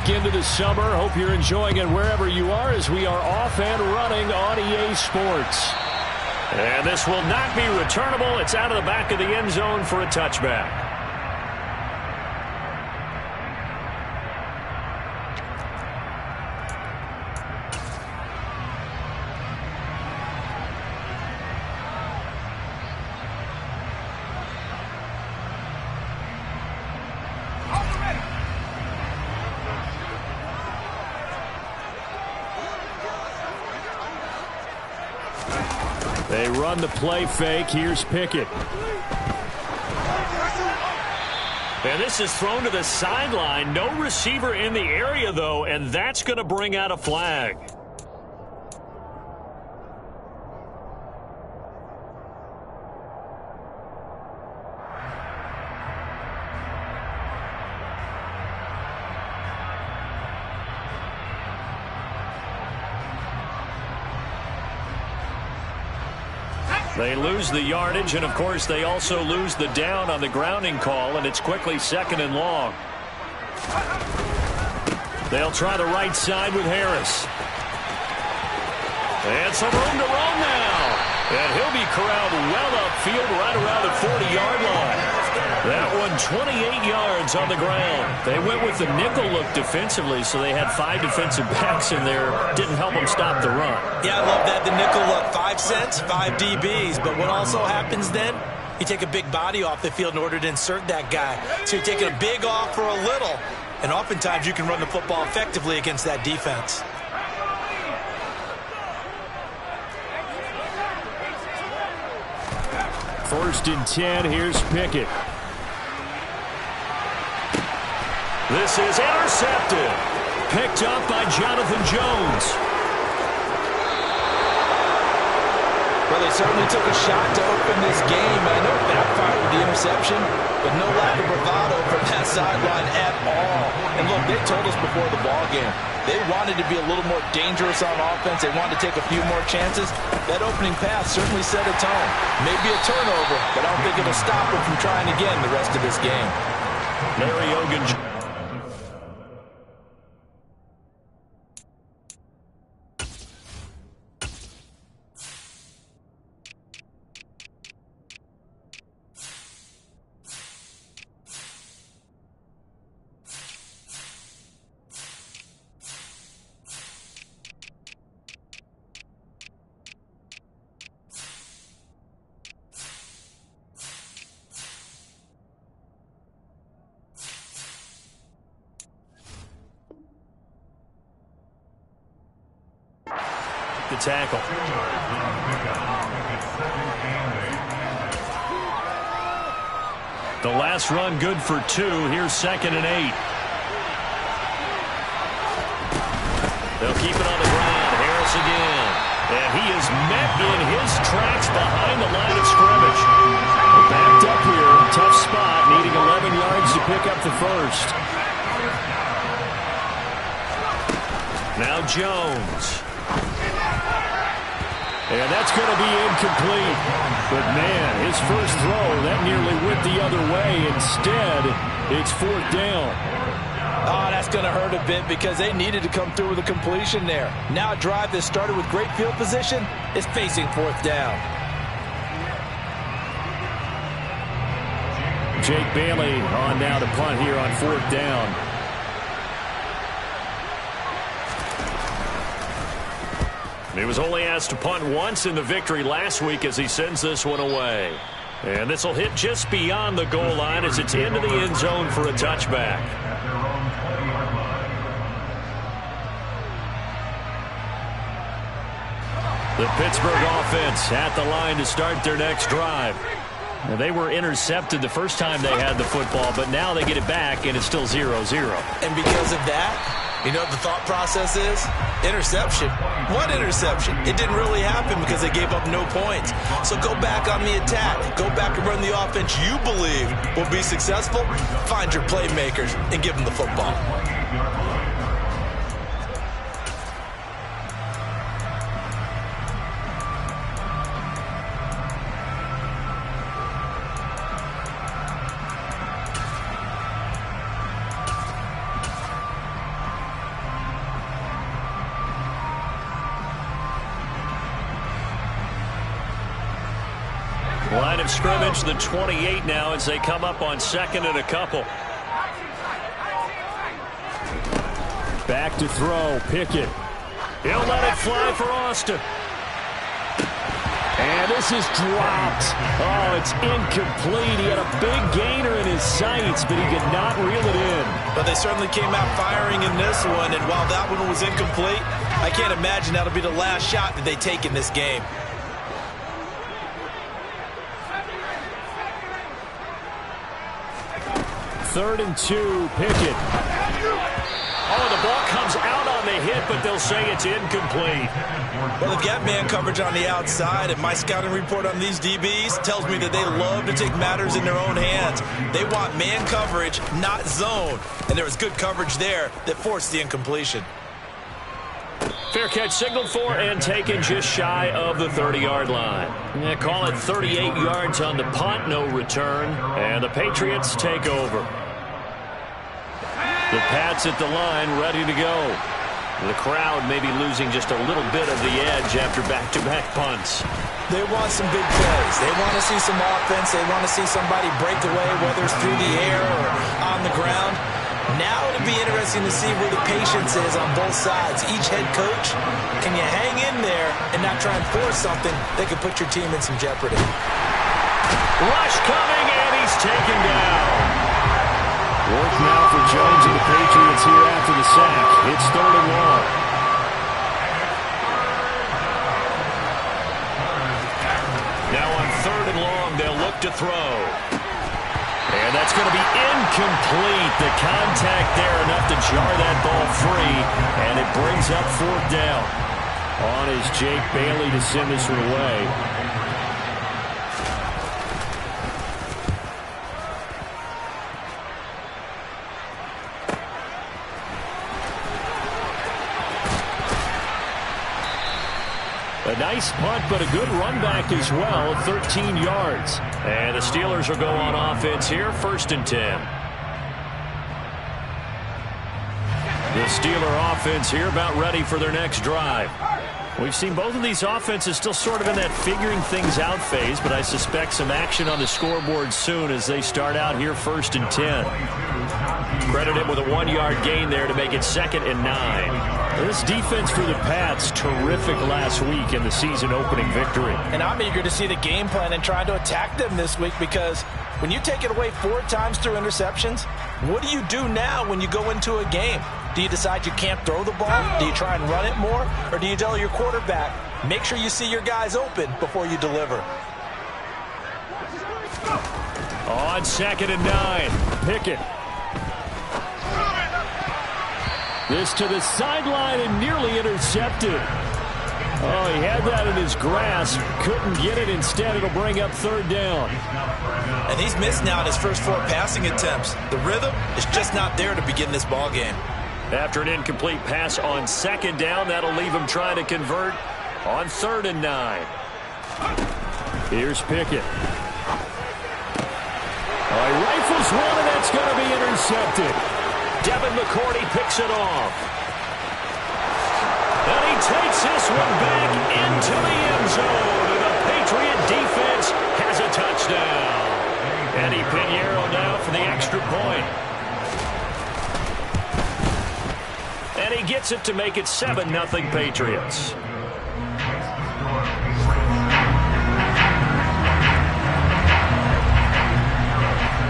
back into the summer. Hope you're enjoying it wherever you are as we are off and running on EA Sports. And this will not be returnable. It's out of the back of the end zone for a touchback. They run the play fake. Here's Pickett. And this is thrown to the sideline. No receiver in the area, though, and that's going to bring out a flag. They lose the yardage, and, of course, they also lose the down on the grounding call, and it's quickly 2nd and long. They'll try the right side with Harris. And some room to run now. And he'll be corralled well upfield right around the 40-yard line. That one 28 yards on the ground. They went with the nickel look defensively, so they had 5 defensive backs in there. Didn't help them stop the run. Yeah, I love that. The nickel look, 5 cents, 5 DBs. But what also happens then, you take a big body off the field in order to insert that guy. So you're taking a big off for a little. And oftentimes you can run the football effectively against that defense. First and 10, here's Pickett. This is intercepted. Picked up by Jonathan Jones. Well, they certainly took a shot to open this game. I know it backfired with the interception, but no lack of bravado from that sideline at all. And look, they told us before the ball game, they wanted to be a little more dangerous on offense. They wanted to take a few more chances. That opening pass certainly set a tone. Maybe a turnover, but I don't think it'll stop them from trying again the rest of this game. Larry Ogun. The tackle. The last run good for 2. Here's 2nd and 8. They'll keep it on the ground. Harris again. And he is met in his tracks behind the line of scrimmage. Backed up here. Tough spot. Needing 11 yards to pick up the first. Now Jones. And that's going to be incomplete. But, man, his first throw, that nearly went the other way. Instead, it's 4th down. Oh, that's going to hurt a bit because they needed to come through with a completion there. Now a drive that started with great field position is facing 4th down. Jake Bailey on now to punt here on 4th down. He was only asked to punt once in the victory last week as he sends this one away. And this will hit just beyond the goal line as it's into the end zone for a touchback. The Pittsburgh offense at the line to start their next drive. Now, they were intercepted the first time they had the football, but now they get it back, and it's still 0-0. And because of that, you know what the thought process is? Interception. What interception? It didn't really happen because they gave up no points. So go back on the attack. Go back and run the offense you believe will be successful. Find your playmakers and give them the football. Line of scrimmage, the 28 now as they come up on second and a couple. Back to throw, Pickett. He'll let it fly for Austin. And this is dropped. Oh, it's incomplete. He had a big gainer in his sights, but he could not reel it in. But they certainly came out firing in this one, and while that one was incomplete, I can't imagine that'll be the last shot that they take in this game. Third and 2, Pickett. Oh, the ball comes out on the hit, but they'll say it's incomplete. Well, they've got man coverage on the outside, and my scouting report on these DBs tells me that they love to take matters in their own hands. They want man coverage, not zone. And there was good coverage there that forced the incompletion. Fair catch signaled for and taken just shy of the 30-yard line. Yeah, call it 38 yards on the punt, no return. And the Patriots take over. The Pats at the line, ready to go. The crowd may be losing just a little bit of the edge after back-to-back punts. They want some big plays. They want to see some offense. They want to see somebody break away, whether it's through the air or on the ground. Now it'll be interesting to see where the patience is on both sides. Each head coach, can you hang in there and not try and force something that could put your team in some jeopardy? Rush coming, and he's taken down. Work now for Jones and the Patriots here after the sack. It's third and long. Now on third and long, they'll look to throw. And that's going to be incomplete. The contact there enough to jar that ball free, and it brings up fourth down. On is Jake Bailey to send this one away. A nice punt, but a good run back as well, 13 yards. And the Steelers will go on offense here, first and 10. The Steeler offense here about ready for their next drive. We've seen both of these offenses still sort of in that figuring things out phase, but I suspect some action on the scoreboard soon as they start out here first and 10. Credited with a 1-yard gain there to make it second and 9. This defense for the Pats, terrific last week in the season-opening victory. And I'm eager to see the game plan and try to attack them this week, because when you take it away 4 times through interceptions, what do you do now when you go into a game? Do you decide you can't throw the ball? Do you try and run it more? Or do you tell your quarterback, make sure you see your guys open before you deliver? On second and 9, Pickett. This to the sideline and nearly intercepted. Oh, he had that in his grasp. Couldn't get it. Instead, it'll bring up third down. And he's missed now in his first 4 passing attempts. The rhythm is just not there to begin this ball game. After an incomplete pass on second down, that'll leave him trying to convert on third and 9. Here's Pickett. Oh, he rifles one, and that's going to be intercepted. Devin McCourty picks it off. And he takes this one back into the end zone. And the Patriot defense has a touchdown. Eddie Pinheiro now for the extra point. And he gets it to make it 7-0 Patriots.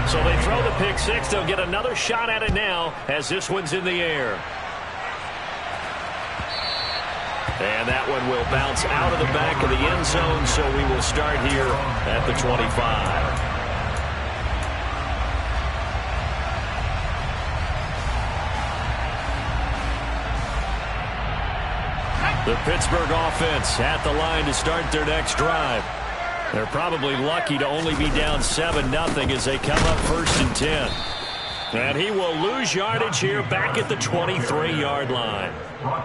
So they throw the pick six. They'll get another shot at it now as this one's in the air. And that one will bounce out of the back of the end zone, so we will start here at the 25. The Pittsburgh offense at the line to start their next drive. They're probably lucky to only be down 7-0 as they come up first and 10. And he will lose yardage here back at the 23-yard line.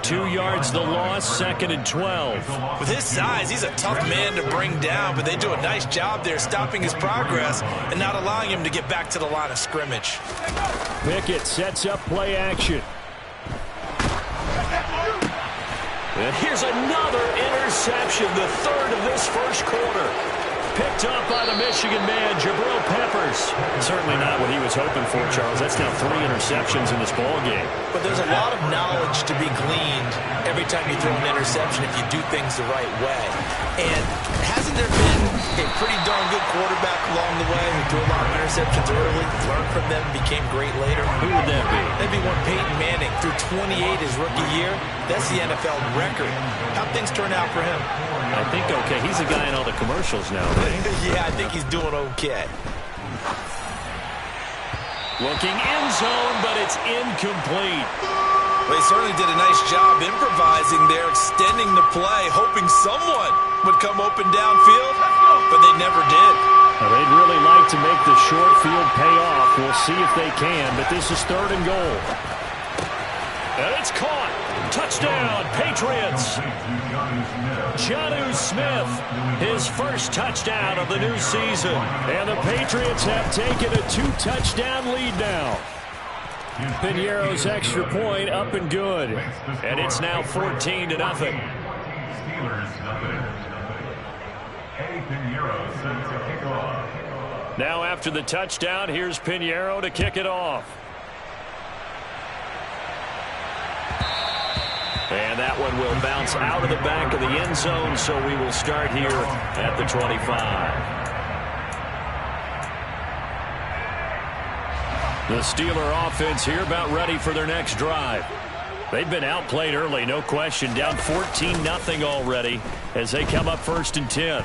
2 yards the loss, second and 12. With his size, he's a tough man to bring down, but they do a nice job there stopping his progress and not allowing him to get back to the line of scrimmage. Pickett sets up play action. And here's another interception, the third of this first quarter. picked off by the Michigan man, Jabril Peppers. Certainly not what he was hoping for, Charles. That's now 3 interceptions in this ball game. But there's a lot of knowledge to be gleaned every time you throw an interception if you do things the right way. And hasn't there been a pretty darn good quarterback along the way who threw a lot of interceptions early, learned from them, became great later? Who would that be? That'd be one Peyton Manning threw 28 his rookie year. That's the NFL record. How'd things turn out for him? I think okay. He's a guy in all the commercials now, right? Yeah, I think he's doing okay. Looking end zone, but it's incomplete. Well, he certainly did a nice job improvising there, extending the play, hoping someone would come open downfield, but they never did. Now, they'd really like to make the short field pay off. We'll see if they can, but this is 3rd and goal. And it's caught. Touchdown, Patriots. Jonnu Smith, his first touchdown of the new season. And the Patriots have taken a 2-touchdown lead now. Piñeiro's extra point up and good. And it's now 14-0. Now after the touchdown, here's Piñeiro to kick it off. And that one will bounce out of the back of the end zone, so we will start here at the 25. The Steeler offense here about ready for their next drive. They've been outplayed early, no question, down 14-0 already as they come up 1st and 10.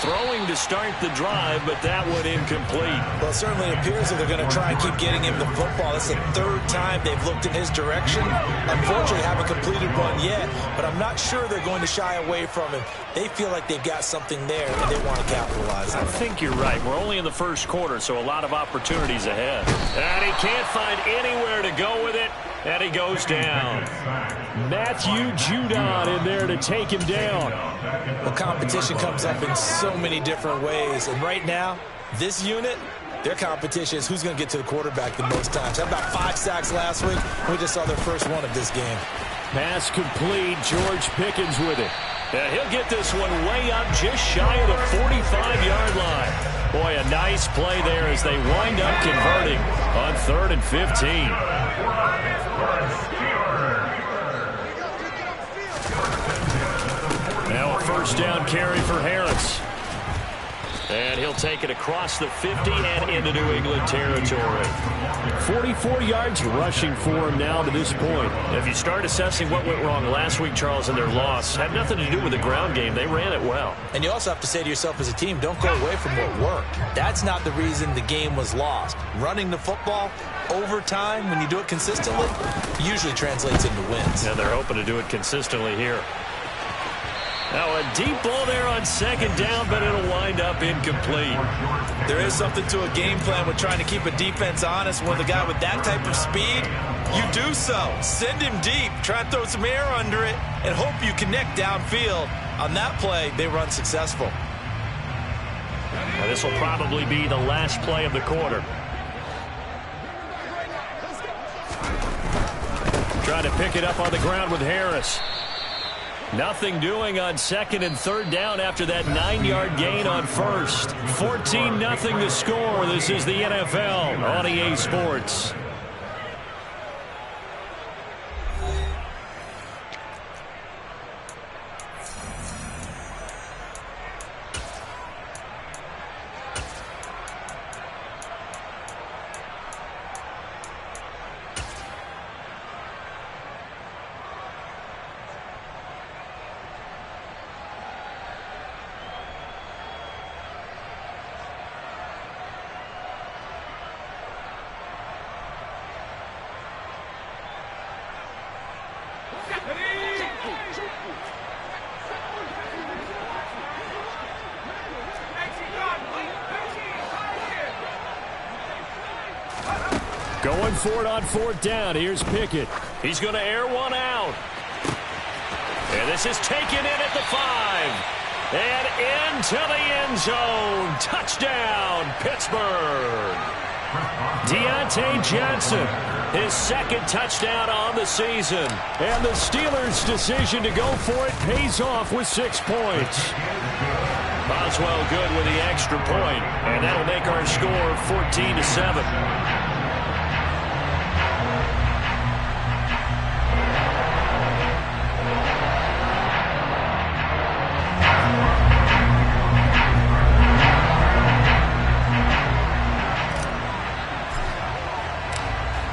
Throwing to start the drive, but that one incomplete. Well, it certainly appears that they're going to try and keep getting him the football. That's the 3rd time they've looked in his direction. Unfortunately, haven't completed one yet, but I'm not sure they're going to shy away from him. They feel like they've got something there, and they want to capitalize on it. I think you're right. We're only in the 1st quarter, so a lot of opportunities ahead. And he can't find anywhere to go with it, and he goes down. Matthew Judon in there to take him down. Well, competition comes up in so many different ways, and right now, this unit, their competition is who's going to get to the quarterback the most times. Had about 5 sacks last week. We just saw their first one of this game. Pass complete. George Pickens with it. Yeah, he'll get this one way up just shy of the 45-yard line. Boy, a nice play there as they wind up converting on 3rd and 15. Now a 1st down carry for Harris. And he'll take it across the 50 and into New England territory. 44 yards rushing for him now to this point. If you start assessing what went wrong last week, Charles, in their loss, had nothing to do with the ground game. They ran it well. And you also have to say to yourself as a team, don't go away from what worked. That's not the reason the game was lost. Running the football over time, when you do it consistently, usually translates into wins. And they're hoping to do it consistently here. Now a deep ball there on 2nd down, but it'll wind up incomplete. There is something to a game plan with trying to keep a defense honest. With a guy with that type of speed, you do so. Send him deep, try and throw some air under it, and hope you connect downfield. On that play, they run successful. Now, this will probably be the last play of the quarter. Trying to pick it up on the ground with Harris. Nothing doing on 2nd and 3rd down after that 9-yard gain on 1st. 14-0 the score. This is the NFL on EA Sports. Going for it on 4th down. Here's Pickett. He's going to air one out. And this is taken in at the 5. And into the end zone. Touchdown, Pittsburgh. Deontay Johnson, his second touchdown on the season. And the Steelers' decision to go for it pays off with 6 points. Boswell good with the extra point, and that'll make our score 14-7.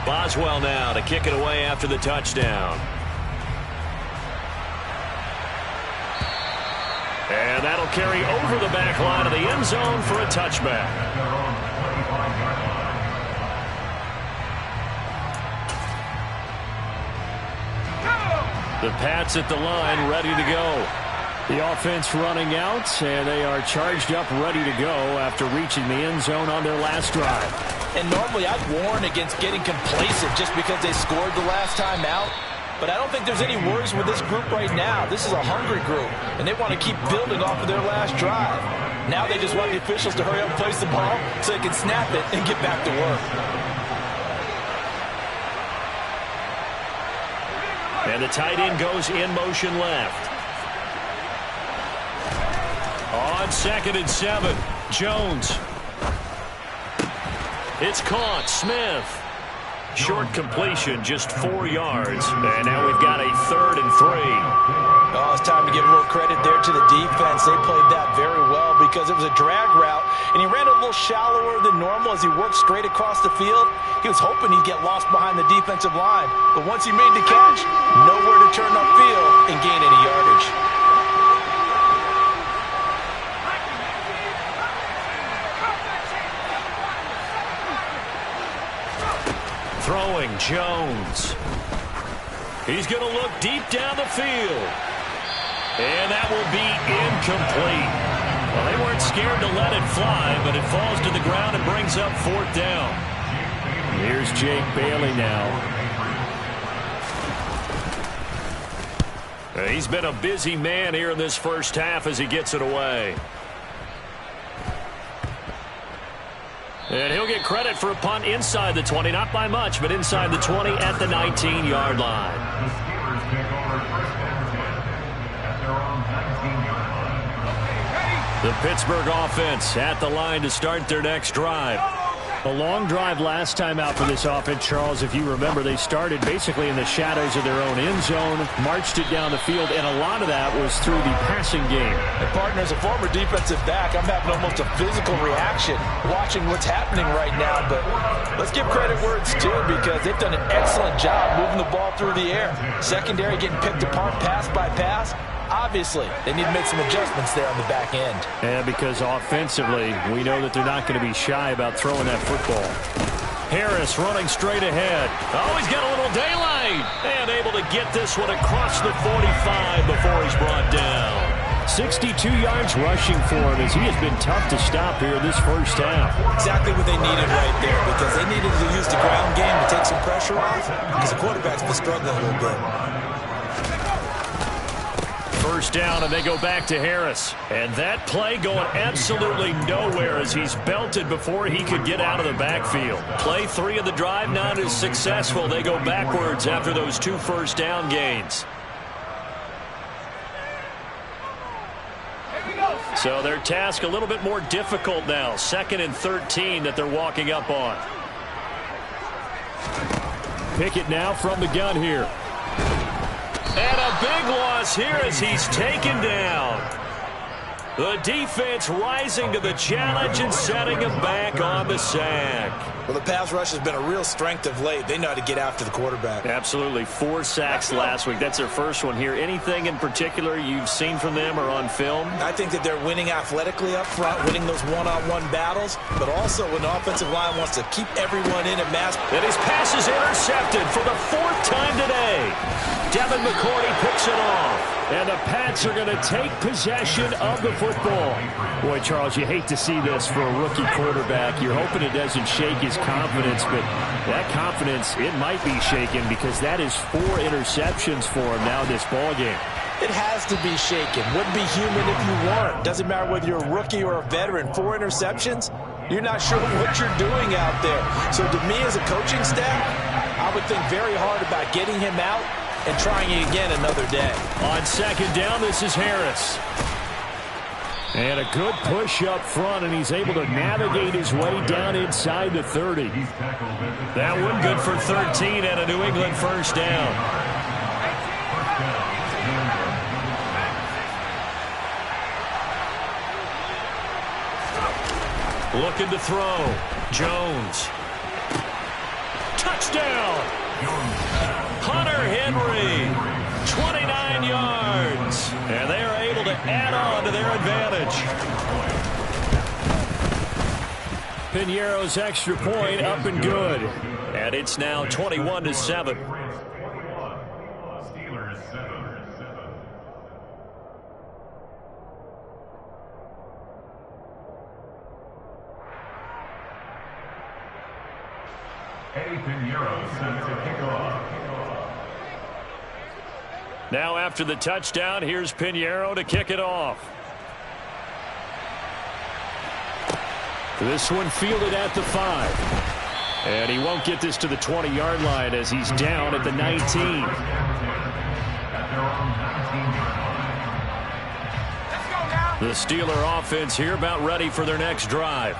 Boswell now to kick it away after the touchdown. And that'll carry over the back line of the end zone for a touchback. The Pats at the line, ready to go. The offense running out, and they are charged up, ready to go after reaching the end zone on their last drive. And normally I'd warn against getting complacent just because they scored the last time out. But I don't think there's any worries with this group right now. This is a hungry group, and they want to keep building off of their last drive. Now they just want the officials to hurry up and place the ball so they can snap it and get back to work. And the tight end goes in motion left. On 2nd and 7, Jones. It's caught. Smith. Short completion, just 4 yards. And now we've got a 3rd and 3. Oh, it's time to give a little credit there to the defense. They played that very well because it was a drag route, and he ran a little shallower than normal as he worked straight across the field. He was hoping he'd get lost behind the defensive line, but once he made the catch, nowhere to turn upfield and gain any yardage. Throwing, Jones. He's going to look deep down the field. And that will be incomplete. Well, they weren't scared to let it fly, but it falls to the ground and brings up 4th down. Here's Jake Bailey now. He's been a busy man here in this first half as he gets it away. And he'll get credit for a punt inside the 20, not by much, but inside the 20 at the 19-yard line. The Pittsburgh offense at the line to start their next drive. A long drive last time out for this offense, Charles. If you remember, they started basically in the shadows of their own end zone, marched it down the field, and a lot of that was through the passing game. And partner, as a former defensive back, I'm having almost a physical reaction watching what's happening right now. But let's give credit where it's due because they've done an excellent job moving the ball through the air. Secondary getting picked apart pass by pass. Obviously, they need to make some adjustments there on the back end. Yeah, because offensively, we know that they're not going to be shy about throwing that football. Harris running straight ahead. Oh, he's got a little daylight. And able to get this one across the 45 before he's brought down. 62 yards rushing for him as he has been tough to stop here this first half. Exactly what they needed right there because they needed to use the ground game to take some pressure off because the quarterback's been struggling a little bit. First down, and they go back to Harris. And that play going absolutely nowhere as he's belted before he could get out of the backfield. Play 3 of the drive not as successful. They go backwards after those 2 first down gains. So their task a little bit more difficult now. 2nd and 13 that they're walking up on. Pickett now from the gun here. And a big loss here as he's taken down. The defense rising to the challenge and setting him back on the sack. Well, the pass rush has been a real strength of late. They know how to get after the quarterback. Absolutely. 4 sacks last week. That's their first one here. Anything in particular you've seen from them or on film? I think that they're winning athletically up front, winning those one-on-one battles, but also when the offensive line wants to keep everyone in and mask. And his pass is intercepted for the 4th time today. Devin McCourty picks it off. And the Pats are going to take possession of the football. Boy, Charles, you hate to see this for a rookie quarterback. You're hoping it doesn't shake his confidence, but that confidence, it might be shaken because that is 4 interceptions for him now in this ballgame. It has to be shaken. Wouldn't be human if you weren't. Doesn't matter whether you're a rookie or a veteran. 4 interceptions, You're not sure what you're doing out there. So to me as a coaching staff, I would think very hard about getting him out and trying it again another day. On second down, this is Harris. And a good push up front, and he's able to navigate his way down inside the 30. That one good for 13 and a New England first down. Looking to throw. Jones. Touchdown! Hunter Henry. 29 yards. And they are able to add on to their advantage. Piñeiro's extra point up and good. And it's now 21-7. Eddie Piñeiro set to kick off. Now after the touchdown, here's Piñeiro to kick it off. This one fielded at the 5. And he won't get this to the 20-yard line as he's down at the 19. The Steeler offense here about ready for their next drive.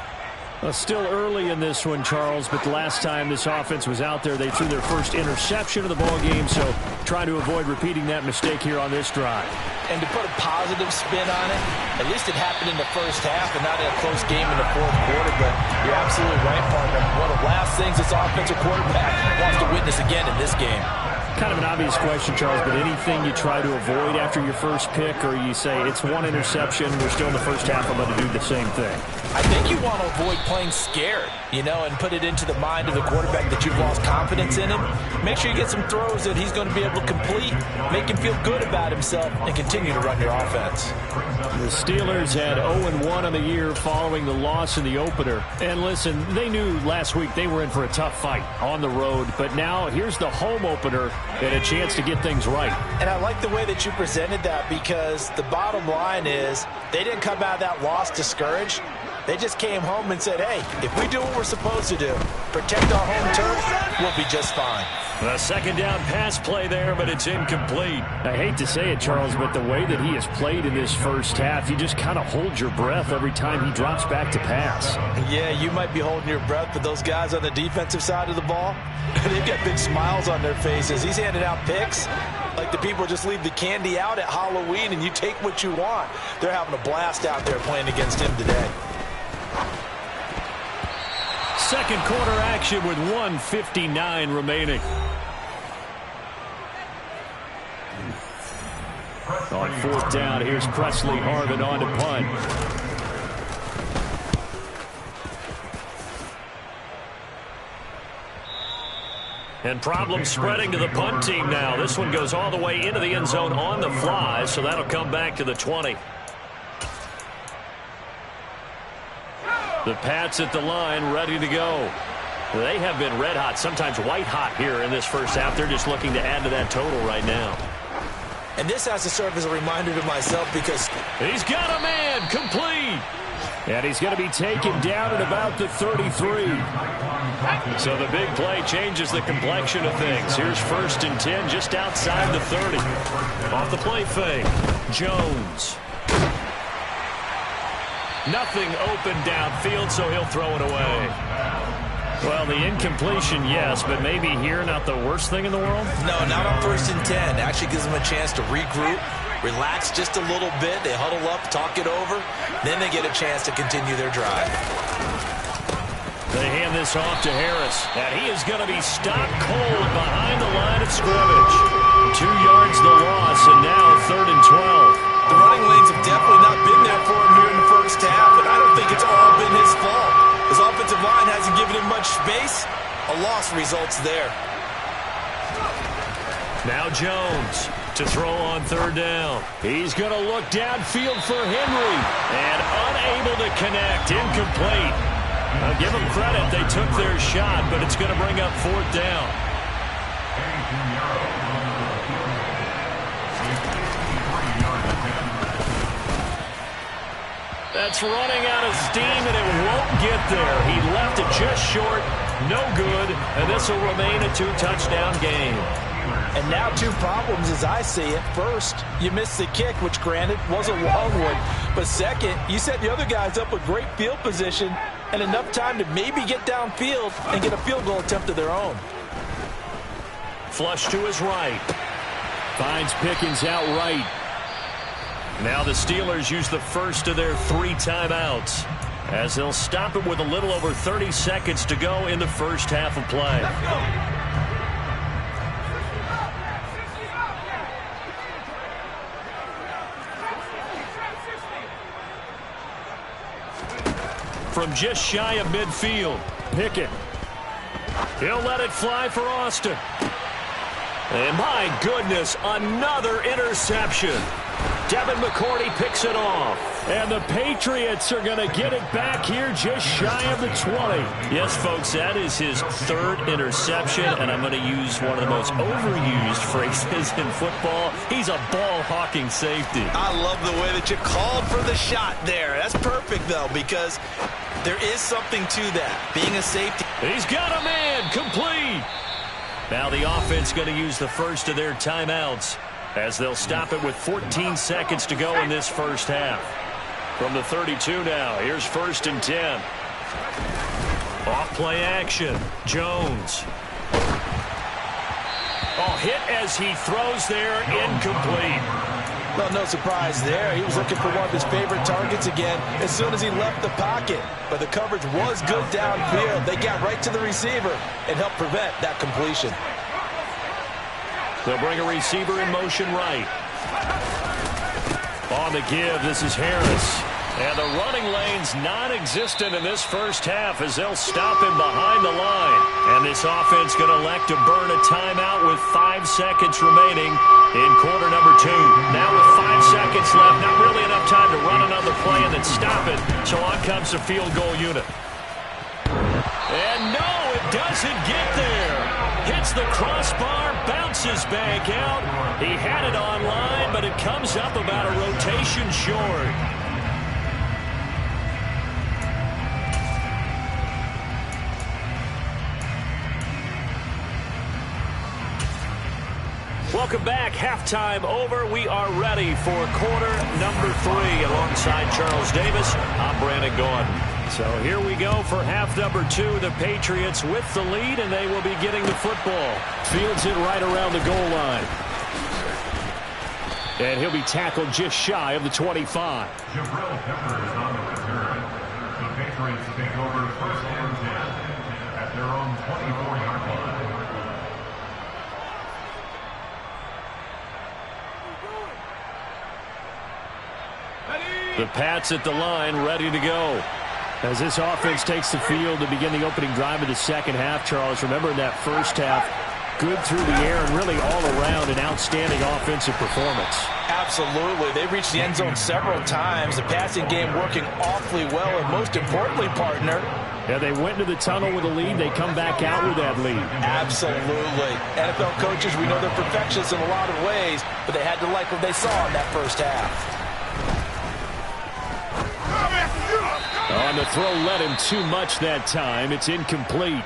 Still early in this one, Charles, but the last time this offense was out there, they threw their first interception of the ball game, so trying to avoid repeating that mistake here on this drive. And to put a positive spin on it, at least it happened in the first half and not in a close game in the fourth quarter, but you're absolutely right, partner. One of the last things this offensive quarterback wants to witness again in this game. Kind of an obvious question, Charles, but anything you try to avoid after your first pick, or you say it's one interception, we're still in the first half, I'm going to do the same thing? I think you want to avoid playing scared, and put it into the mind of the quarterback that you've lost confidence in him. Make sure you get some throws that he's going to be able to complete, make him feel good about himself, and continue to run your offense. The Steelers had 0-1 on the year following the loss in the opener. And listen, they knew last week they were in for a tough fight on the road, but now here's the home opener and a chance to get things right. And I like the way that you presented that, because the bottom line is they didn't come out of that loss discouraged. They just came home and said, hey, if we do what we're supposed to do, protect our home turf, we'll be just fine. A second down pass play there, but it's incomplete. I hate to say it, Charles, but the way that he has played in this first half, you just kind of hold your breath every time he drops back to pass. Yeah, you might be holding your breath, but those guys on the defensive side of the ball, they've got big smiles on their faces. He's handing out picks like the people just leave the candy out at Halloween and you take what you want. They're having a blast out there playing against him today. Second quarter action with 1:59 remaining. On fourth down, here's Presley Harvin on to punt. And problems spreading to the punt team now. This one goes all the way into the end zone on the fly, so that'll come back to the 20. The Pats at the line, ready to go. They have been red hot, sometimes white hot here in this first half. They're just looking to add to that total right now. And this has to serve as a reminder to myself, because he's got a man complete. And he's going to be taken down at about the 33. So the big play changes the complexion of things. Here's 1st and 10 just outside the 30. Off the play fake, Jones. Nothing open downfield, so he'll throw it away. Well, the incompletion, yes, but maybe here not the worst thing in the world? No, not on 1st and 10. Actually gives them a chance to regroup, relax just a little bit. They huddle up, talk it over. Then they get a chance to continue their drive. They hand this off to Harris, and he is going to be stopped cold behind the line of scrimmage. 2 yards the loss, and now 3rd and 12. The running lanes have definitely not been there for him here in the first half, and I don't think it's all been his fault. His offensive line hasn't given him much space. A loss results there. Now Jones to throw on 3rd down. He's going to look downfield for Henry. And unable to connect, incomplete. I'll give them credit, they took their shot, but it's going to bring up 4th down. That's running out of steam, and it won't get there. He left it just short. No good, and this will remain a 2-touchdown game. And now 2 problems as I see it. First, you missed the kick, which granted was a long one. But second, you set the other guys up with great field position and enough time to maybe get downfield and get a field goal attempt of their own. Flush to his right. Finds Pickens out right. Now the Steelers use the first of their 3 timeouts as they'll stop it with a little over 30 seconds to go in the first half of play. From just shy of midfield, Pickett. He'll let it fly for Austin. And my goodness, another interception. Devin McCourty picks it off. And the Patriots are going to get it back here just shy of the 20. Yes, folks, that is his 3rd interception, and I'm going to use one of the most overused phrases in football. He's a ball-hawking safety. I love the way that you called for the shot there. That's perfect, though, because there is something to that, being a safety. He's got a man, complete. Now the offense going to use the first of their timeouts as they'll stop it with 14 seconds to go in this first half. From the 32 now, here's 1st and 10. Off play action, Jones. Oh, hit as he throws there, incomplete. Well, no surprise there. He was looking for one of his favorite targets again as soon as he left the pocket. But the coverage was good downfield. They got right to the receiver and helped prevent that completion. They'll bring a receiver in motion right. On the give, this is Harris. And the running lane's non-existent in this first half as they'll stop him behind the line. And this offense going to elect to burn a timeout with 5 seconds remaining in quarter number 2. Now with 5 seconds left, not really enough time to run another play and then stop it. So on comes the field goal unit. And no, it doesn't get there. Hits the crossbar, bounces back out. He had it on line, but it comes up about a rotation short. Welcome back. Halftime over. We are ready for quarter number 3. Alongside Charles Davis, I'm Brandon Gordon. So here we go for half number 2. The Patriots with the lead, and they will be getting the football. Fields it right around the goal line. And he'll be tackled just shy of the 25. Jabril Peppers is on the return. The Patriots take over 1st and 10 at their own 24-yard line. The Pats at the line, ready to go. As this offense takes the field to begin the opening drive of the second half, Charles, remember in that first half, good through the air and really all around an outstanding offensive performance. Absolutely. They reached the end zone several times. The passing game working awfully well, and most importantly, partner, yeah, they went into the tunnel with a lead. They come back out with that lead. Absolutely. NFL coaches, we know they're perfectionists in a lot of ways, but they had to like what they saw in that first half. On the throw, led him too much that time. It's incomplete.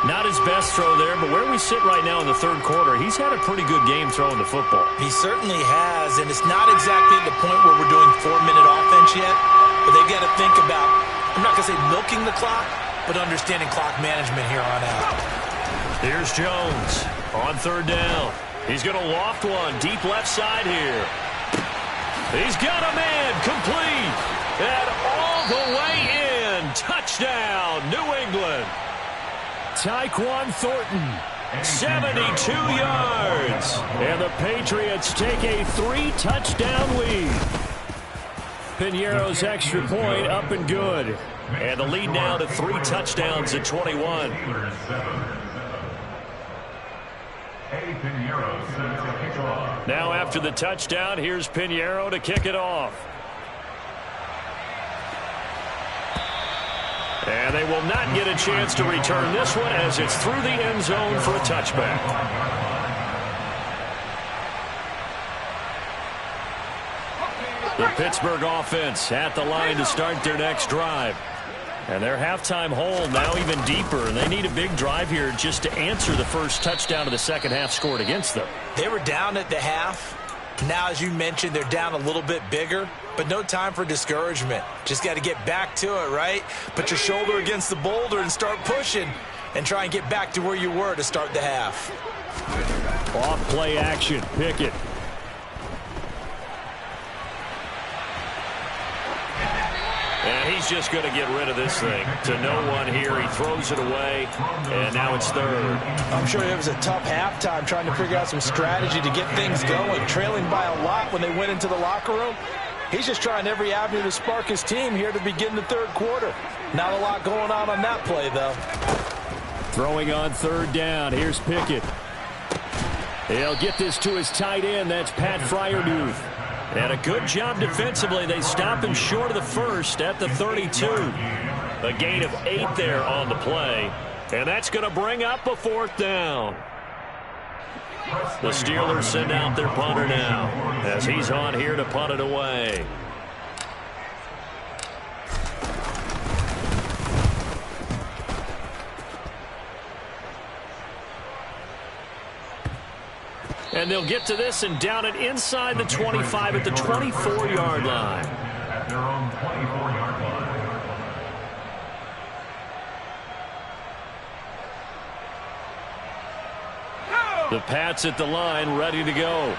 Not his best throw there, but where we sit right now in the third quarter, he's had a pretty good game throwing the football. He certainly has, and it's not exactly the point where we're doing 4-minute offense yet, but they've got to think about, I'm not going to say milking the clock, but understanding clock management here on out. Here's Jones on 3rd down. He's going to loft one deep left side here. He's got a man, complete, and all the way in. Touchdown, New England. Tyquan Thornton, 72 yards. And the Patriots take a 3-touchdown lead. Piñeiro's extra point up and good. And the lead now to 3 touchdowns at 21. Now after the touchdown, here's Piñeiro to kick it off. And they will not get a chance to return this one as it's through the end zone for a touchback. The Pittsburgh offense at the line to start their next drive. And their halftime hole now even deeper. And they need a big drive here just to answer the first touchdown of the second half scored against them. They were down at the half. Now, as you mentioned, they're down a little bit bigger. But no time for discouragement. Just got to get back to it, right? Put your shoulder against the boulder and start pushing. And try and get back to where you were to start the half. Off play action. Pickett. And he's just going to get rid of this thing. To no one here. He throws it away. And now it's third. I'm sure it was a tough halftime trying to figure out some strategy to get things going. Trailing by a lot when they went into the locker room. He's just trying every avenue to spark his team here to begin the third quarter. Not a lot going on that play, though. Throwing on third down. Here's Pickett. He'll get this to his tight end. That's Pat Freiermuth. And a good job defensively. They stop him short of the first at the 32. A gain of 8 there on the play. And that's going to bring up a fourth down. The Steelers send out their punter now as he's on here to punt it away. And they'll get to this and down it inside the 25 at the 24-yard line. At their own 24-yard line. The Pats at the line, ready to go.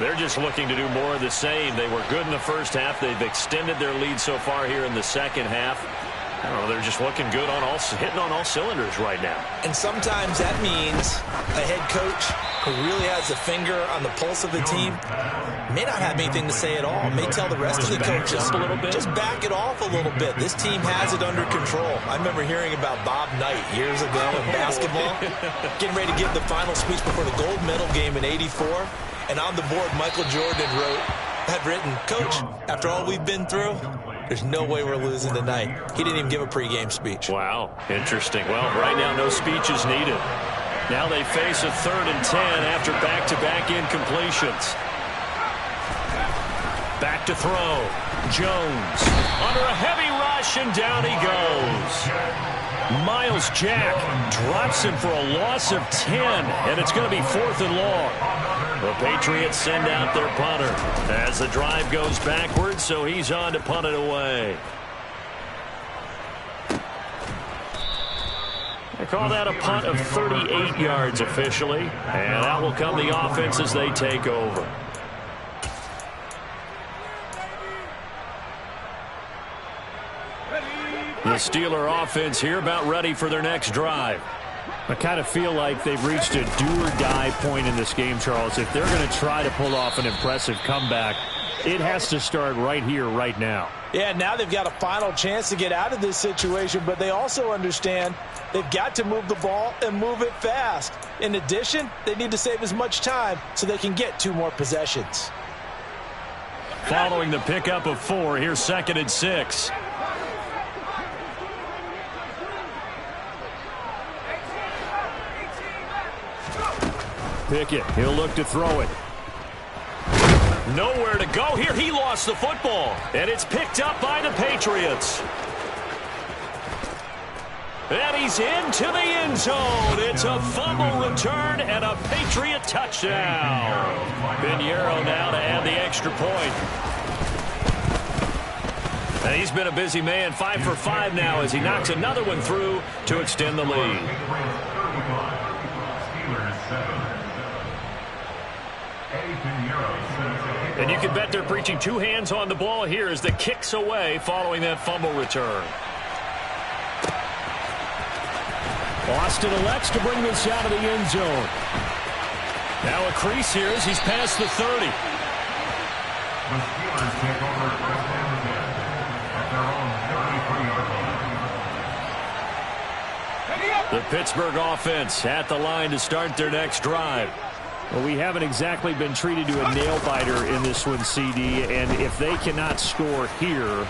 They're just looking to do more of the same. They were good in the first half. They've extended their lead so far here in the second half. I don't know, they're just looking good on hitting on all cylinders right now. And sometimes that means a head coach who really has a finger on the pulse of the team may not have anything to say at all. May tell the rest of the coaches, just back it off a little bit. This team has it under control. I remember hearing about Bob Knight years ago in basketball, getting ready to give the final speech before the gold medal game in '84. And on the board, Michael Jordan had written, "Coach, after all we've been through, there's no way we're losing tonight." He didn't even give a pregame speech. Wow, interesting. Well, right now no speech is needed. Now they face a 3rd and 10 after back-to-back incompletions. Back to throw. Jones under a heavy rush, and down he goes. Miles Jack drops him for a loss of 10, and it's going to be 4th and long. The Patriots send out their punter as the drive goes backwards, so he's on to punt it away. They call that a punt of 38 yards officially, and that will come the offense as they take over. The Steeler offense here about ready for their next drive. I kind of feel like they've reached a do-or-die point in this game, Charles. If they're going to try to pull off an impressive comeback, it has to start right here, right now. Yeah, now they've got a final chance to get out of this situation, but they also understand they've got to move the ball and move it fast. In addition, they need to save as much time so they can get 2 more possessions. Following the pickup of 4, here's 2nd and 6. Pickett, he'll look to throw it. Nowhere to go here. He lost the football, and it's picked up by the Patriots. And he's into the end zone. It's a fumble return and a Patriot touchdown. Pinheiro now to add the extra point. And he's been a busy man, 5 for 5 now as he knocks another one through to extend the lead. And you can bet they're preaching 2 hands on the ball here as the kick's away following that fumble return. Austin elects to bring this out of the end zone. Now a crease here as he's past the 30. The Steelers take over first and 10 at their own 33-yard line. The Pittsburgh offense at the line to start their next drive. Well, we haven't exactly been treated to a nail-biter in this one, CD, and if they cannot score here,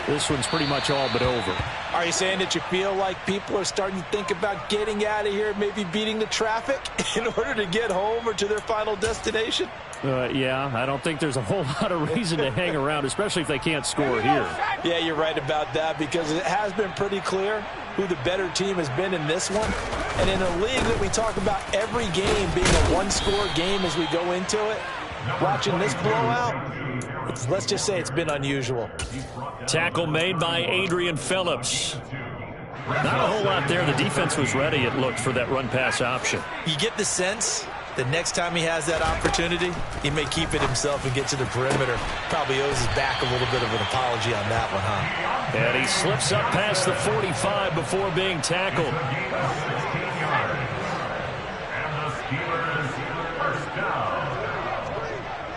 this one's pretty much all but over. Are you saying that you feel like people are starting to think about getting out of here, maybe beating the traffic in order to get home or to their final destination? Yeah, I don't think there's a whole lot of reason to hang around, especially if they can't score here. Yeah, you're right about that, because it has been pretty clear who the better team has been in this one. And in a league that we talk about every game being a one-score game as we go into it, watching this blowout, let's just say it's been unusual. Tackle made by Adrian Phillips. Not a whole lot there. The defense was ready, it looked, for that run-pass option. You get the sense that next time he has that opportunity, he may keep it himself and get to the perimeter. Probably owes his back a little bit of an apology on that one, huh? And he slips up past the 45 before being tackled. And the Steelers first down.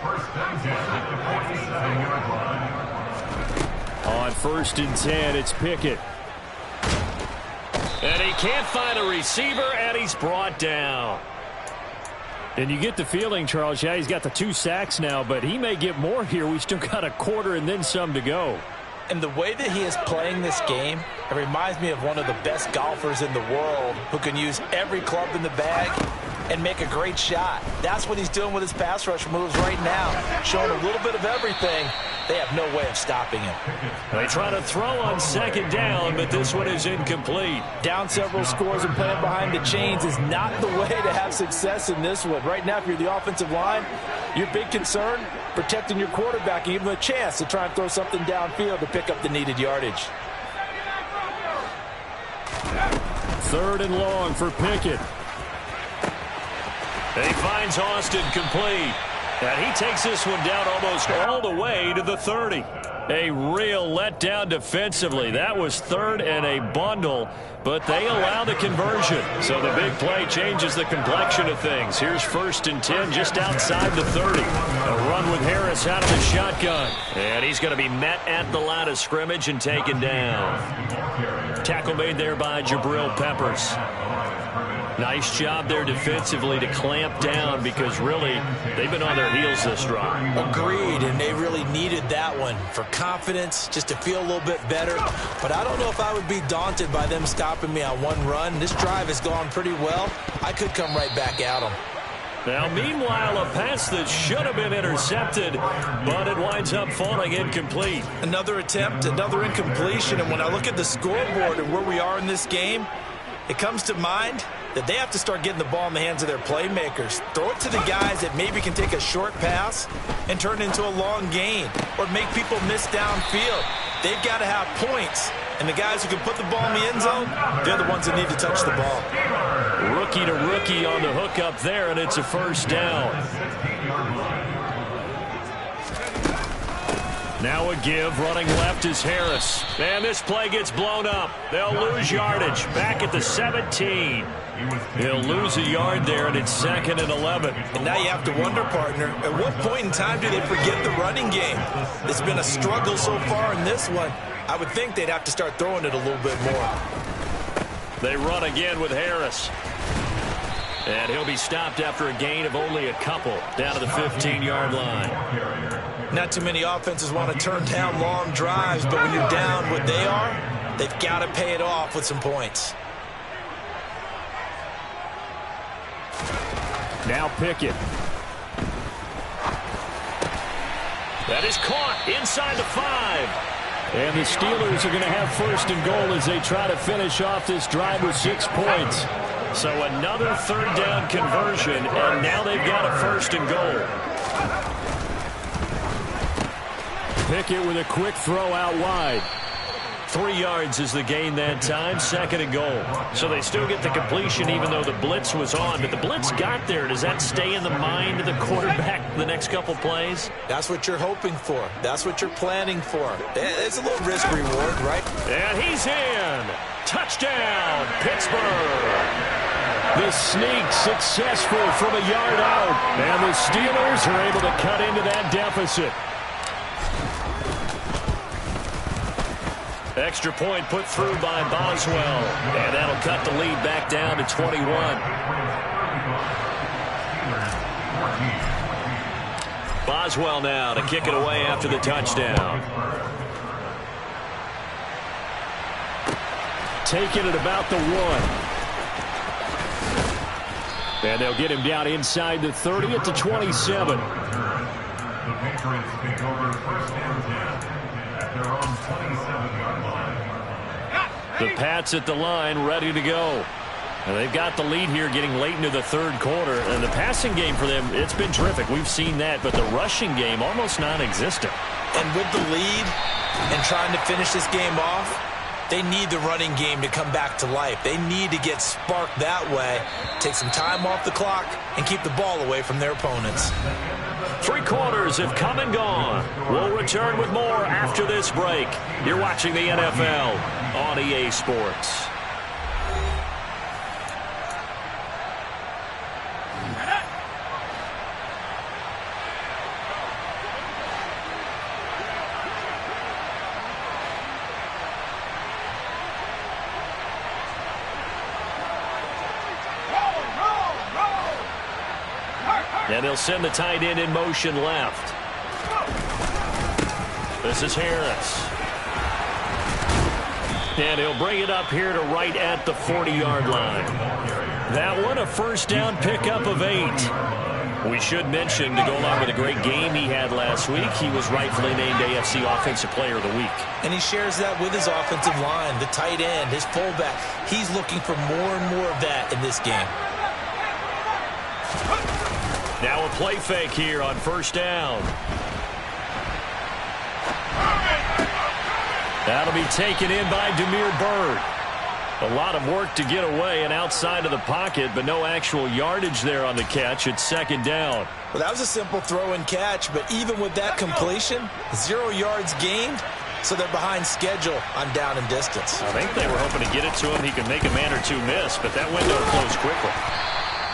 First and 10 at the 47-yard line. On 1st and 10, it's Pickett. And he can't find a receiver, and he's brought down. And you get the feeling, Charles, yeah, he's got the 2 sacks now, but he may get more here. We still got a quarter and then some to go. And the way that he is playing this game, it reminds me of one of the best golfers in the world who can use every club in the bag and make a great shot. That's what he's doing with his pass rush moves right now, showing a little bit of everything. They have no way of stopping him. They try to throw on 2nd down, but this one is incomplete. Down several scores and playing behind the chains is not the way to have success in this one. Right now, if you're the offensive line, your big concern, protecting your quarterback and giving him a chance to try and throw something downfield to pick up the needed yardage. 3rd and long for Pickett. He finds Austin complete. And he takes this one down almost all the way to the 30. A real letdown defensively. That was 3rd and a bundle, but they allow the conversion. So the big play changes the complexion of things. Here's 1st and 10 just outside the 30. A run with Harris out of the shotgun. And he's going to be met at the line of scrimmage and taken down. Tackle made there by Jabril Peppers. Nice job there defensively to clamp down, because really they've been on their heels this drive. Agreed, and they really needed that one for confidence, just to feel a little bit better. But I don't know if I would be daunted by them stopping me on one run. This drive has gone pretty well. I could come right back at them. Now, meanwhile, a pass that should have been intercepted, but it winds up falling incomplete. Another attempt, another incompletion, and when I look at the scoreboard and where we are in this game, it comes to mind that they have to start getting the ball in the hands of their playmakers. Throw it to the guys that maybe can take a short pass and turn it into a long gain, or make people miss downfield. They've got to have points, and the guys who can put the ball in the end zone, they're the ones that need to touch the ball. Rookie to rookie on the hook up there, and it's a 1st down. Now a give, running left is Harris. And this play gets blown up. They'll lose yardage. Back at the 17. He'll lose a yard there, and it's 2nd and 11. And now you have to wonder, partner, at what point in time do they forget the running game? It's been a struggle so far in this one. I would think they'd have to start throwing it a little bit more. They run again with Harris. And he'll be stopped after a gain of only a couple, down to the 15-yard line. Not too many offenses want to turn down long drives, but when you're down what they are, they've got to pay it off with some points. Now Pickett. That is caught inside the 5. And the Steelers are going to have 1st and goal as they try to finish off this drive with 6 points. So another 3rd down conversion, and now they've got a 1st and goal. Pickett with a quick throw out wide. 3 yards is the gain that time, 2nd and goal. So they still get the completion even though the blitz was on. But the blitz got there. Does that stay in the mind of the quarterback the next couple plays? That's what you're hoping for. That's what you're planning for. It's a little risk reward, right? And he's in. Touchdown, Pittsburgh. The sneak successful from a yard out. And the Steelers are able to cut into that deficit. Extra point put through by Boswell. And that'll cut the lead back down to 21. Boswell now to kick it away after the touchdown. taken at about the 1. And they'll get him down inside the 30 at the 27. The Patriots take over first and 10 at their own 27-yard line. The Pats at the line, ready to go. And they've got the lead here getting late into the third quarter. And the passing game for them, it's been terrific. We've seen that. But the rushing game, almost non-existent. And with the lead and trying to finish this game off, they need the running game to come back to life. They need to get sparked that way, take some time off the clock, and keep the ball away from their opponents. 3 quarters have come and gone. We'll return with more after this break. You're watching the NFL on EA Sports. And they'll send the tight end in motion left. This is Harris. And he'll bring it up here to right at the 40-yard line. That one, a first down pickup of 8. We should mention, to go along with a great game he had last week, he was rightfully named AFC Offensive Player of the Week. And he shares that with his offensive line, the tight end, his fullback. He's looking for more and more of that in this game. Now a play fake here on first down. That'll be taken in by Damiere Byrd. A lot of work to get away and outside of the pocket, but no actual yardage there on the catch. It's second down. Well, that was a simple throw and catch, but even with that completion, 0 yards gained, so they're behind schedule on down and distance. I think they were hoping to get it to him. He could make a man or two miss, but that window closed quickly.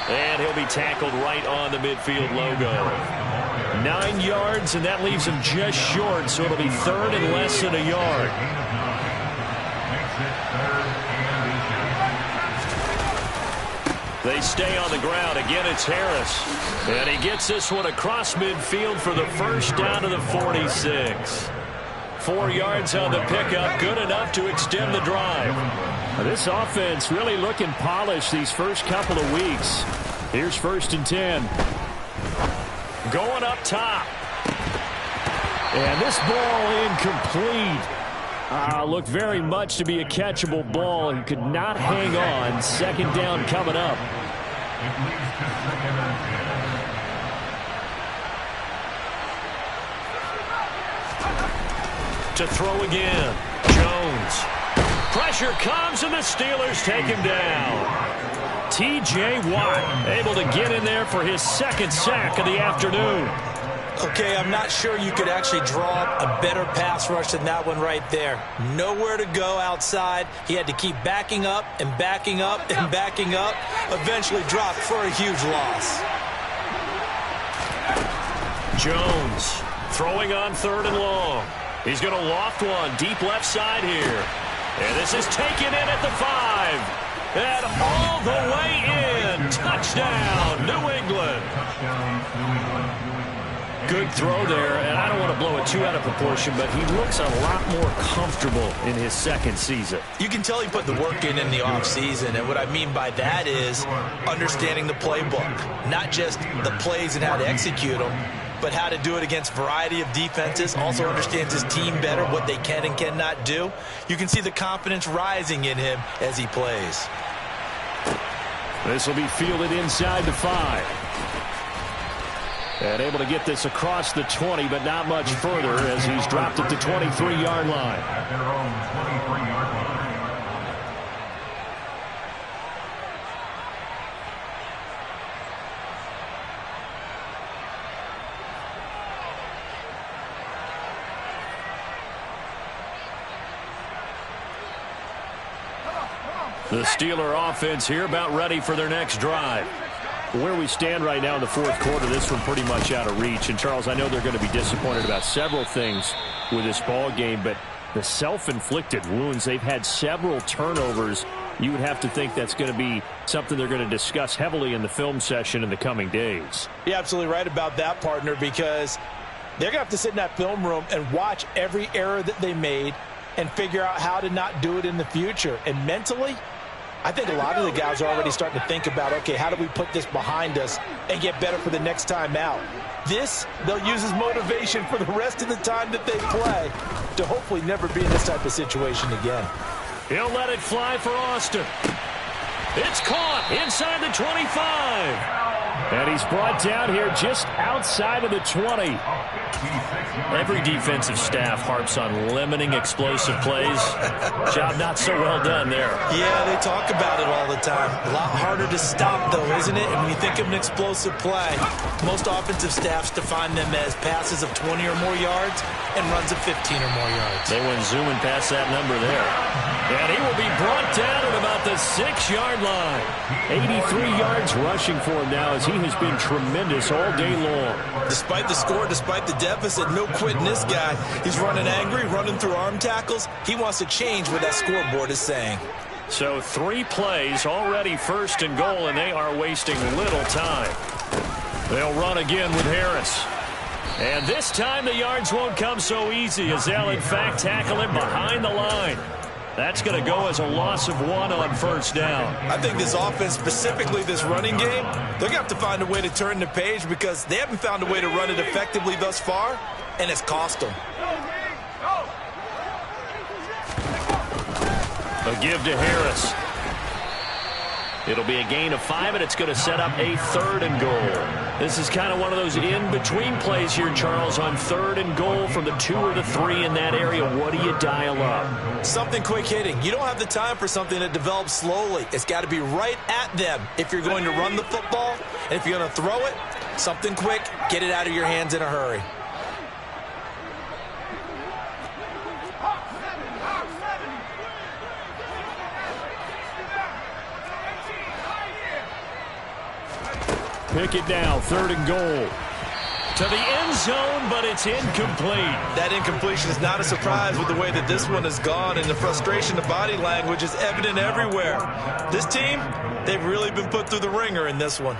And he'll be tackled right on the midfield logo. 9 yards, and that leaves him just short, so it'll be third and less than a yard. They stay on the ground. Again, it's Harris. And he gets this one across midfield for the first down to the 46. 4 yards on the pickup, good enough to extend the drive. This offense really looking polished these first couple of weeks. Here's first and 10. Going up top. And this ball incomplete. Looked very much to be a catchable ball. He could not hang on. Second down coming up. To throw again. Jones. Pressure comes, and the Steelers take him down. T.J. Watt able to get in there for his second sack of the afternoon. Okay, I'm not sure you could actually draw a better pass rush than that one right there. Nowhere to go outside. He had to keep backing up and backing up and backing up. Eventually dropped for a huge loss. Jones throwing on third and long. He's going to loft one deep left side here. And this is taken in at the 5. And all the way in. Touchdown, New England. Good throw there, and I don't want to blow it too out of proportion, but he looks a lot more comfortable in his second season. You can tell he put the work in the offseason, and what I mean by that is understanding the playbook. Not just the plays and how to execute them, but how to do it against a variety of defenses. Also understands his team better, what they can and cannot do. You can see the confidence rising in him as he plays. This will be fielded inside the 5. And able to get this across the 20, but not much further as he's dropped at the 23-yard line. At their own 23-yard line. The Steeler offense here about ready for their next drive. Where we stand right now in the fourth quarter, this one pretty much out of reach. And, Charles, I know they're going to be disappointed about several things with this ball game, but the self-inflicted wounds, they've had several turnovers. You would have to think that's going to be something they're going to discuss heavily in the film session in the coming days. You're absolutely right about that, partner, because they're going to have to sit in that film room and watch every error that they made, and figure out how to not do it in the future. And mentally, I think a lot of the guys are already starting to think about, okay, how do we put this behind us and get better for the next time out? This, they'll use as motivation for the rest of the time that they play to hopefully never be in this type of situation again. He'll let it fly for Austin. It's caught inside the 25. And he's brought down here just outside of the 20. Every defensive staff harps on limiting explosive plays. Job not so well done there. Yeah, they talk about it all the time. A lot harder to stop, though, isn't it? And when you think of an explosive play, most offensive staffs define them as passes of 20 or more yards and runs of 15 or more yards. They went zooming past that number there. And he will be brought down at about the 6-yard line. 83 yards rushing for him now as he has been tremendous all day long. Despite the score, despite the deficit, no quitting this guy. He's running angry, running through arm tackles. He wants to change what that scoreboard is saying. So 3 plays, already first and goal, and they are wasting little time. They'll run again with Harris. And this time the yards won't come so easy as they'll, in fact, tackle him behind the line. That's going to go as a loss of 1 on first down. I think this offense, specifically this running game, they're going to have to find a way to turn the page because they haven't found a way to run it effectively thus far, and it's cost them. A give to Harris. It'll be a gain of 5, and it's going to set up a 3rd and goal. This is kind of one of those in-between plays here, Charles, on 3rd and goal from the 2 or the 3 in that area. What do you dial up? Something quick hitting. You don't have the time for something that develops slowly. It's got to be right at them if you're going to run the football. And if you're going to throw it, something quick, get it out of your hands in a hurry. Pick it down, 3rd and goal. To the end zone, but it's incomplete. That incompletion is not a surprise with the way that this one has gone, and the frustration, the body language is evident everywhere. This team, they've really been put through the ringer in this one.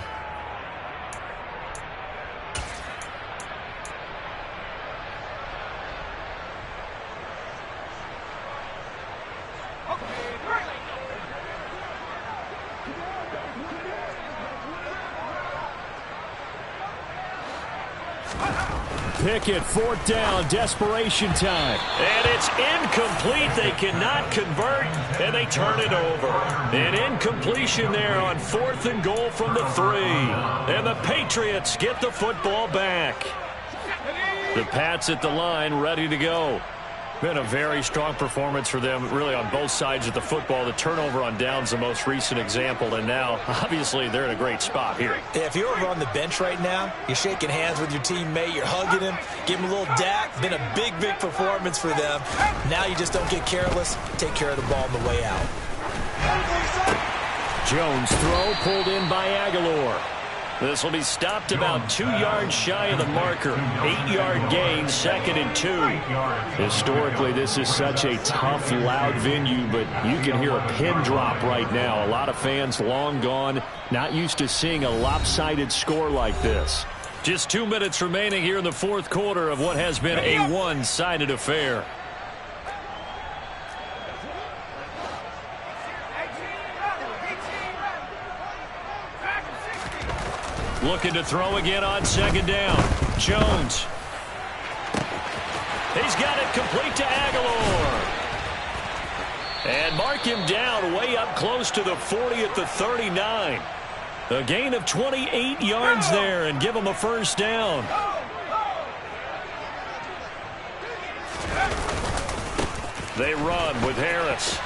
Pickett, 4th down, desperation time. And it's incomplete. They cannot convert, and they turn it over. An incompletion there on 4th and goal from the 3. And the Patriots get the football back. The Pats at the line, ready to go. Been a very strong performance for them, really, on both sides of the football. The turnover on downs, the most recent example, and now, obviously, they're in a great spot here. Yeah, if you're over on the bench right now, you're shaking hands with your teammate, you're hugging him, give him a little dap. Been a big, big performance for them. Now you just don't get careless. Take care of the ball on the way out. Jones throw pulled in by Aguilar. This will be stopped about 2 yards shy of the marker. 8-yard gain, 2nd and 2. Historically, this is such a tough, loud venue, but you can hear a pin drop right now. A lot of fans long gone, not used to seeing a lopsided score like this. Just 2 minutes remaining here in the 4th quarter of what has been a one-sided affair. Looking to throw again on 2nd down. Jones. He's got it complete to Aguilar. And mark him down way up close to the 40 at the 39. A gain of 28 yards there and give him a first down. They run with Harris.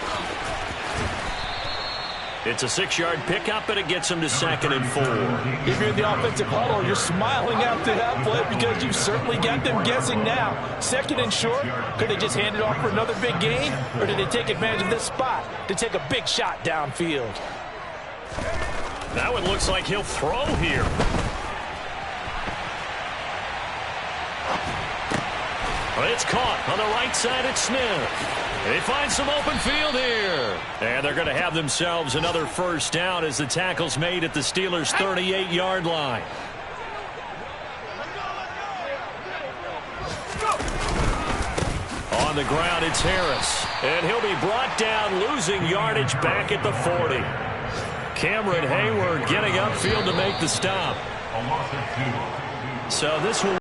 It's a 6-yard pickup, and it gets him to 2nd and 4. If you're in the offensive huddle, you're smiling after that play because you've certainly got them guessing now. 2nd and short, could they just hand it off for another big gain? Or did they take advantage of this spot to take a big shot downfield? Now it looks like he'll throw here. It's caught on the right side at Smith. They find some open field here. And they're going to have themselves another first down as the tackle's made at the Steelers' 38-yard line. On the ground, it's Harris. And he'll be brought down, losing yardage back at the 40. Cameron Hayward getting upfield to make the stop. A loss of 2. So this will